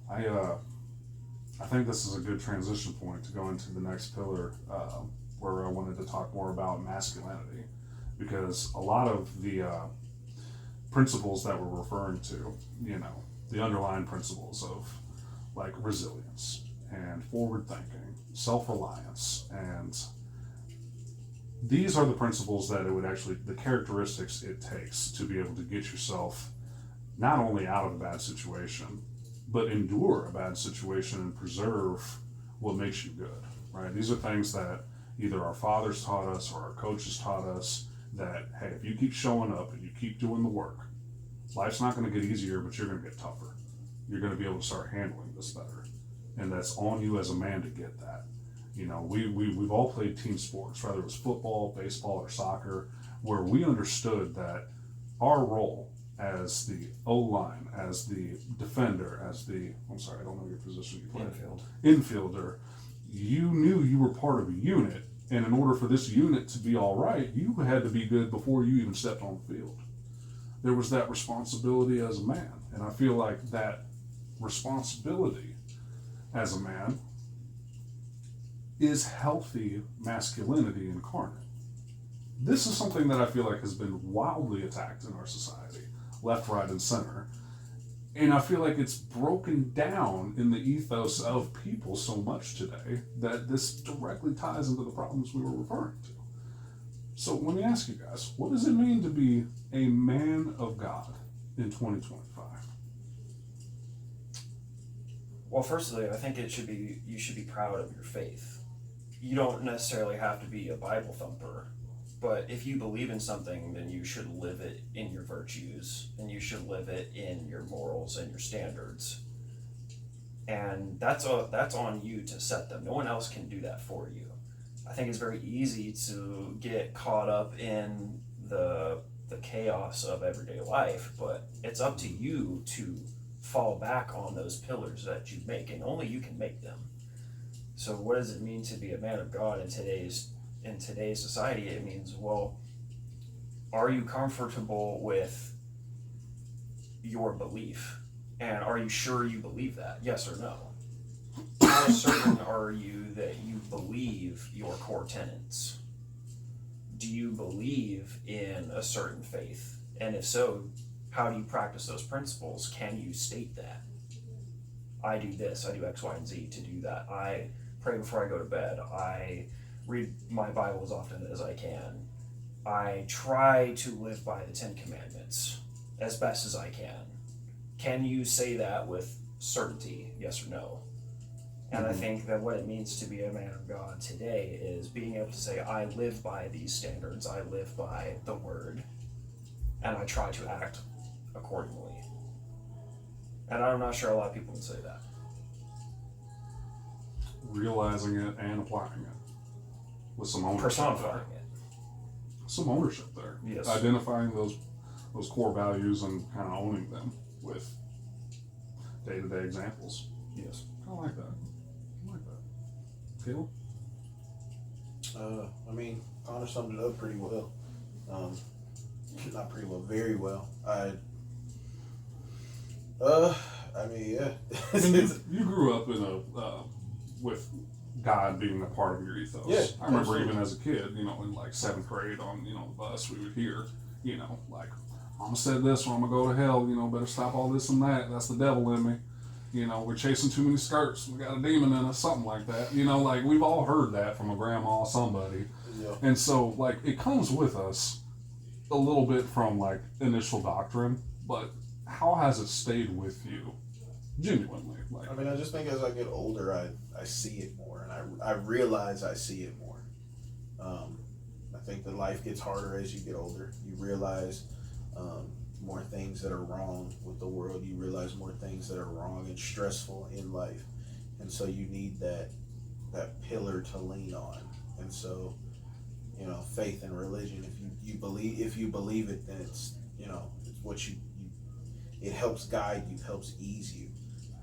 I uh, I think this is a good transition point to go into the next pillar, where I wanted to talk more about masculinity, because a lot of the principles that we're referring to, the underlying principles of like resilience and forward thinking, self reliance, and these are the principles that it would actually, the characteristics it takes to be able to get yourself not only out of a bad situation, but endure a bad situation and preserve what makes you good, right? These are things that either our fathers taught us or our coaches taught us that, hey, if you keep showing up and you keep doing the work, life's not going to get easier, but you're going to get tougher. You're going to be able to start handling this better. And that's on you as a man to get that. We've all played team sports, whether it was football, baseball, or soccer, where we understood that our role as the O-line, as the defender, I'm sorry, I don't know your position you play. Infielder, you knew you were part of a unit, and in order for this unit to be all right, you had to be good before you even stepped on the field. There was that responsibility as a man, and I feel like that responsibility as a man is healthy masculinity incarnate. This is something that I feel like has been wildly attacked in our society, left, right, and center. And I feel like it's broken down in the ethos of people so much today that this directly ties into the problems we were referring to. So let me ask you guys, what does it mean to be a man of God in 2025? Well, firstly, I think you should be proud of your faith. You don't necessarily have to be a Bible thumper, but if you believe in something, then you should live it in your virtues, and you should live it in your morals and your standards. And that's on you to set them. No one else can do that for you. I think it's very easy to get caught up in the chaos of everyday life, but it's up to you to fall back on those pillars that you make, and only you can make them. So what does it mean to be a man of God in today's society? It means, well, are you comfortable with your belief? And are you sure you believe that? Yes or no? How certain are you that you believe your core tenets? Do you believe in a certain faith? And if so, how do you practice those principles? Can you state that? I do this, I do X, Y, and Z to do that. I pray before I go to bed. I read my Bible as often as I can. I try to live by the 10 Commandments as best as I can. Can you say that with certainty, yes or no? And I think that what it means to be a man of God today is being able to say, I live by these standards, I live by the word, and I try to act accordingly. And I'm not sure a lot of people can say that. Realizing it and applying it with some ownership. Personifying it. Some ownership there. Yes. Identifying those core values and kind of owning them with day-to-day examples. Yes. I like that. Caleb? I mean, Connor summed it up pretty well. Not pretty well, very well. Yeah. You grew up in with God being a part of your ethos. Yeah, I remember absolutely. even as a kid, in like 7th grade on, the bus, we would hear, like, Mama said this or I'm gonna go to hell, better stop all this and that. That's the devil in me. We're chasing too many skirts. We got a demon in us, something like that. Like we've all heard that from a grandma, somebody. Yeah. And so, like, it comes with us a little bit from like initial doctrine, but how has it stayed with you genuinely? Like, I mean, I just think as I get older, I see it more, and I realize I see it more. I think that life gets harder as you get older. You realize more things that are wrong with the world. You realize more things that are wrong and stressful in life, and so you need that pillar to lean on. And so, faith and religion. If you believe it, then it's it's what you it helps guide you, helps ease you.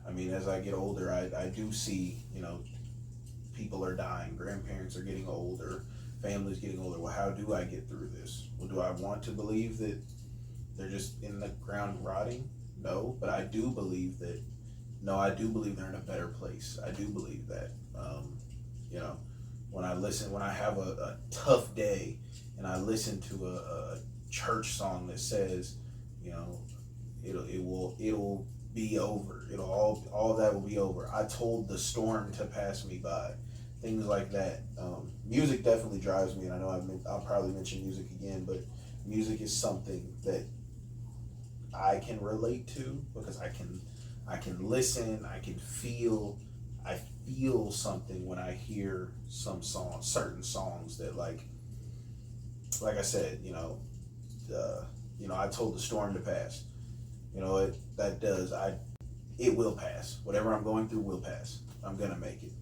I mean, as I get older, I do see, people are dying, grandparents are getting older, families getting older. Well, how do I get through this? Well, do I want to believe that they're just in the ground rotting? No, but I do believe that. No, I do believe they're in a better place. I do believe that. You know, when I have a tough day, and I listen to a church song that says, you know, it'll be over. It'll all of that will be over. I told the storm to pass me by. Things like that. Music definitely drives me, and I know I'll probably mention music again, but music is something that I can relate to because I can listen, I feel something when I hear certain songs that like I said, I told the storm to pass. It will pass. Whatever I'm going through will pass. I'm gonna make it.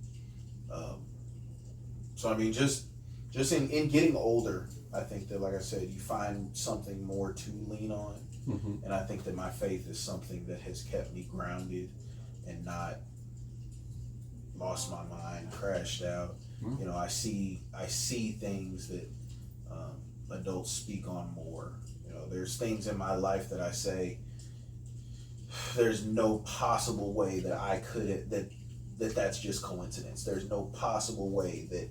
So I mean, just in getting older, I think that, like I said, you find something more to lean on. Mm-hmm. And I think that my faith is something that has kept me grounded and not lost my mind, crashed out. Mm-hmm. I see things that adults speak on more. There's things in my life that I say, there's no possible way that I could that's just coincidence. There's no possible way that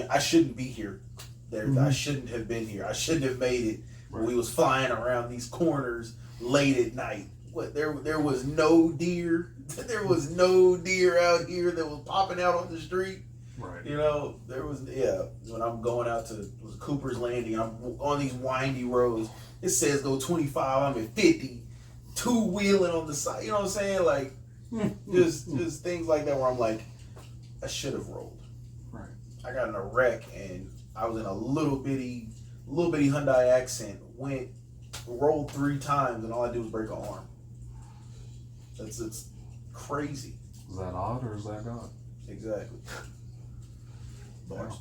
I shouldn't be here. Mm-hmm. I shouldn't have been here. I shouldn't have made it. Right. We was flying around these corners late at night. There was no deer. There was no deer out here that was popping out on the street. Right. There was when I'm going out to Cooper's Landing, I'm on these windy roads. It says go 25. I'm at 50, two wheeling on the side. You know what I'm saying? Like just things like that where I'm like, I should have rolled. Right. I got in a wreck and I was in a little bitty Hyundai Accent, rolled 3 times, and all I do is break an arm. It's crazy. Is that odd or is that God? Exactly. Bars.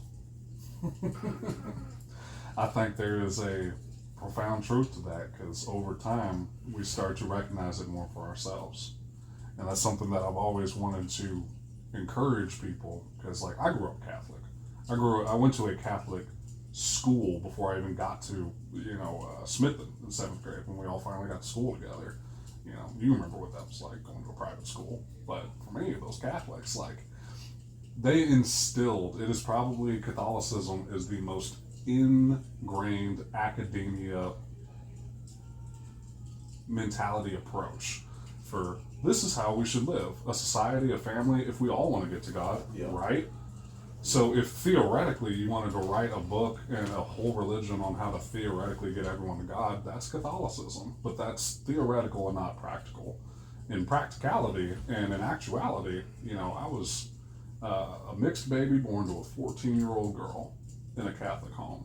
I think there is a profound truth to that because over time we start to recognize it more for ourselves, and that's something that I've always wanted to encourage people because, like, I grew up Catholic. I went to a Catholic school before I even got to Smithton in 7th grade when we all finally got to school together. You remember what that was like going to a private school, but for me, those Catholics, like, they instilled, it is probably Catholicism is the most ingrained academia mentality approach for this is how we should live, a society, a family, if we all want to get to God, right? So if theoretically you wanted to write a book and a whole religion on how to theoretically get everyone to God, that's Catholicism. But that's theoretical and not practical. In practicality and in actuality, I was a mixed baby born to a 14-year-old girl in a Catholic home.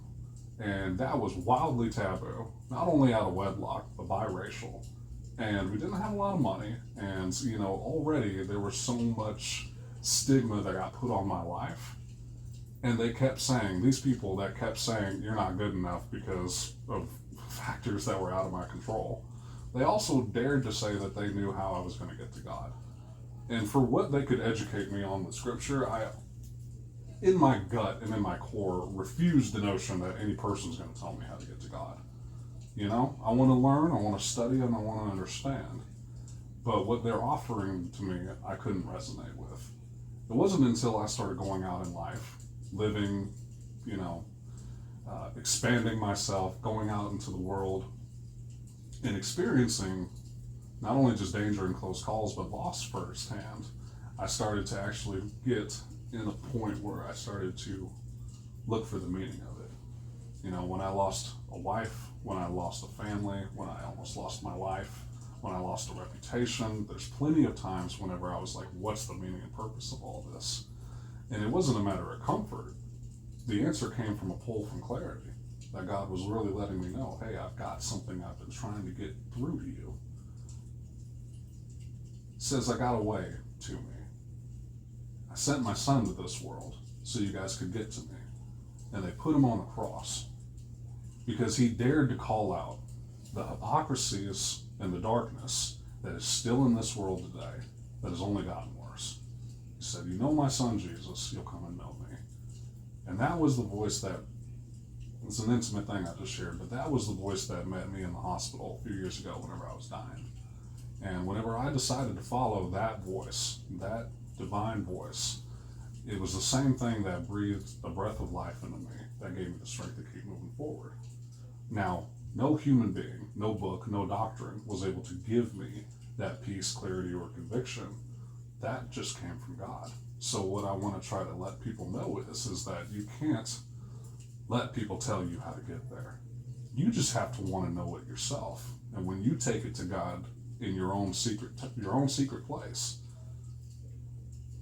And that was wildly taboo, not only out of wedlock, but biracial. And we didn't have a lot of money. And, already there was so much stigma that got put on my life. And they kept saying, these people that kept saying, you're not good enough because of factors that were out of my control. They also dared to say that they knew how I was going to get to God. And for what they could educate me on the scripture, I, in my gut and in my core, refused the notion that any person's going to tell me how to get to God. I want to learn, I want to study, and I want to understand. But what they're offering to me, I couldn't resonate with. It wasn't until I started going out in life, living, expanding myself, going out into the world, and experiencing not only just danger and close calls, but loss firsthand. I started to actually get in a point where I started to look for the meaning of it. When I lost a wife, when I lost a family, when I almost lost my life, when I lost a reputation, there's plenty of times whenever I was like, what's the meaning and purpose of all this? And it wasn't a matter of comfort. The answer came from a pull from clarity, that God was really letting me know, hey, I've got something I've been trying to get through to you. It says I got a way to me. I sent my son to this world so you guys could get to me. And they put him on the cross because he dared to call out the hypocrisies and the darkness that is still in this world today that has only gotten worse. He said, my son Jesus, you'll come and know me. And that was the voice that, it's an intimate thing I just shared, but that was the voice that met me in the hospital a few years ago whenever I was dying. And whenever I decided to follow that voice, that divine voice, it was the same thing that breathed a breath of life into me that gave me the strength to keep moving forward. Now, no human being, no book, no doctrine was able to give me that peace, clarity, or conviction. That just came from God. So what I want to try to let people know is that you can't let people tell you how to get there. You just have to want to know it yourself. And when you take it to God in your own secret place,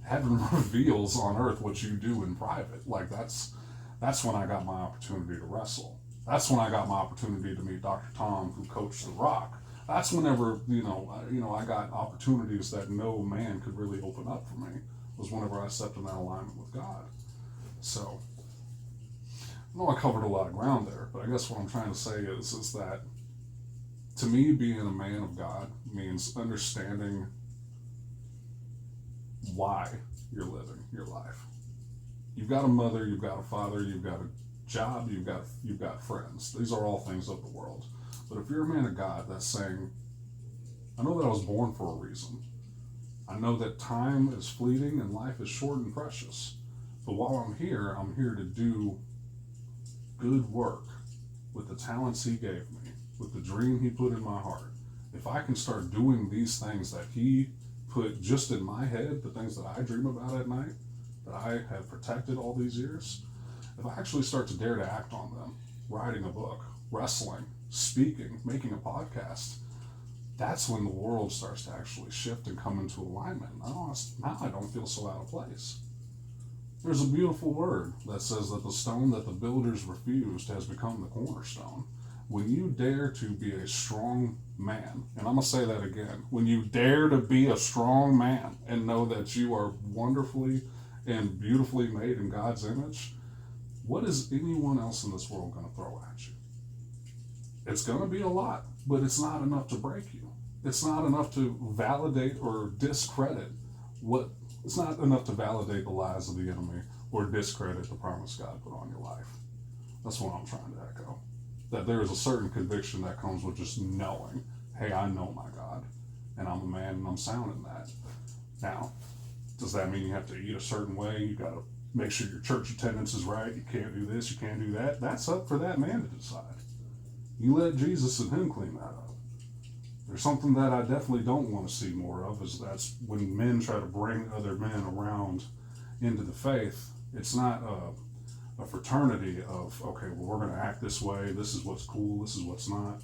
heaven reveals on earth what you do in private. Like that's when I got my opportunity to wrestle. That's when I got my opportunity to meet Dr. Tom, who coached The Rock. That's whenever I got opportunities that no man could really open up for me. Was whenever I stepped in that alignment with God. So I know I covered a lot of ground there, but I guess what I'm trying to say is that to me, being a man of God means understanding why you're living your life. You've got a mother, you've got a father, you've got a job, you've got friends. These are all things of the world. But if you're a man of God, that's saying, I know that I was born for a reason. I know that time is fleeting and life is short and precious. But while I'm here to do good work with the talents he gave me, with the dream he put in my heart. If I can start doing these things that he put just in my head, the things that I dream about at night, that I have protected all these years, if I actually start to dare to act on them, writing a book, wrestling, speaking, making a podcast, that's when the world starts to actually shift and come into alignment. Now I don't feel so out of place. There's a beautiful word that says that the stone that the builders refused has become the cornerstone. When you dare to be a strong man, and I'm going to say that again, when you dare to be a strong man and know that you are wonderfully and beautifully made in God's image, what is anyone else in this world going to throw at you? It's going to be a lot, but it's not enough to break you. It's not enough to validate or discredit it's not enough to validate the lies of the enemy or discredit the promise God put on your life. That's what I'm trying to echo. That there is a certain conviction that comes with just knowing, hey, I know my God, and I'm a man and I'm sound in that. Now, does that mean you have to eat a certain way? You got to make sure your church attendance is right. You can't do this, you can't do that. That's up for that man to decide. You let Jesus and him clean that up. There's something that I definitely don't want to see more of, is that's when men try to bring other men around into the faith. It's not a fraternity of, okay, well, we're going to act this way, this is what's cool, this is what's not.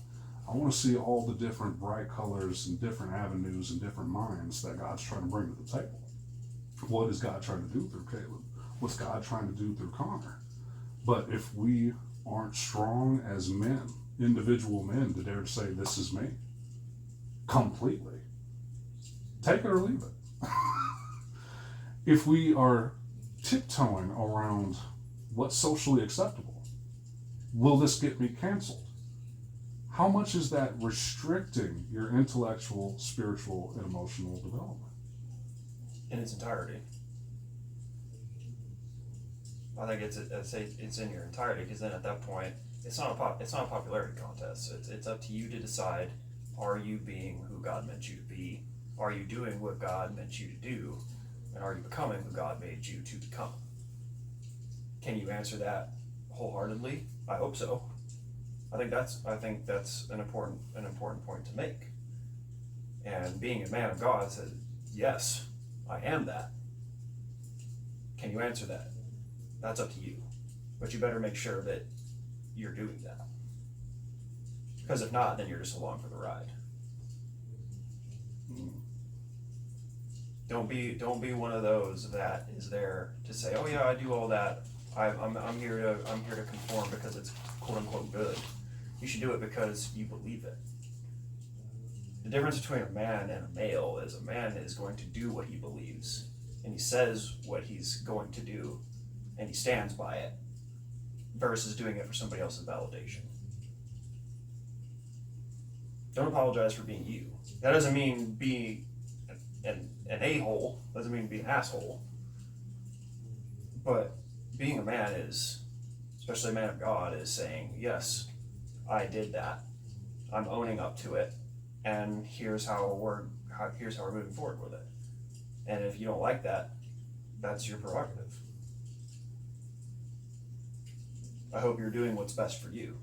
I want to see all the different bright colors and different avenues and different minds that God's trying to bring to the table. What is God trying to do through Caleb? What's God trying to do through Connor? But if we aren't strong as men, individual men, to dare to say, this is me, completely, take it or leave it. If we are tiptoeing around what's socially acceptable, will this get me canceled? How much is that restricting your intellectual, spiritual, and emotional development? In its entirety. I think it's in your entirety, because then at that point it's not a popularity contest. It's up to you to decide: are you being who God meant you to be? Are you doing what God meant you to do? And are you becoming who God made you to become? Can you answer that wholeheartedly? I hope so. I think that's an important point to make. And being a man of God says, yes, I am that. Can you answer that? That's up to you. But you better make sure that you're doing that. Because if not, then you're just along for the ride. Don't be one of those that is there to say, oh yeah, I do all that. I'm here to conform because it's quote unquote good. You should do it because you believe it. The difference between a man and a male is a man is going to do what he believes, and he says what he's going to do, and he stands by it, versus doing it for somebody else's validation. Don't apologize for being you. That doesn't mean be an a-hole, doesn't mean be an asshole. But being a man is, especially a man of God, is saying, yes, I did that. I'm owning up to it, and here's how we're moving forward with it. And if you don't like that, that's your prerogative. I hope you're doing what's best for you.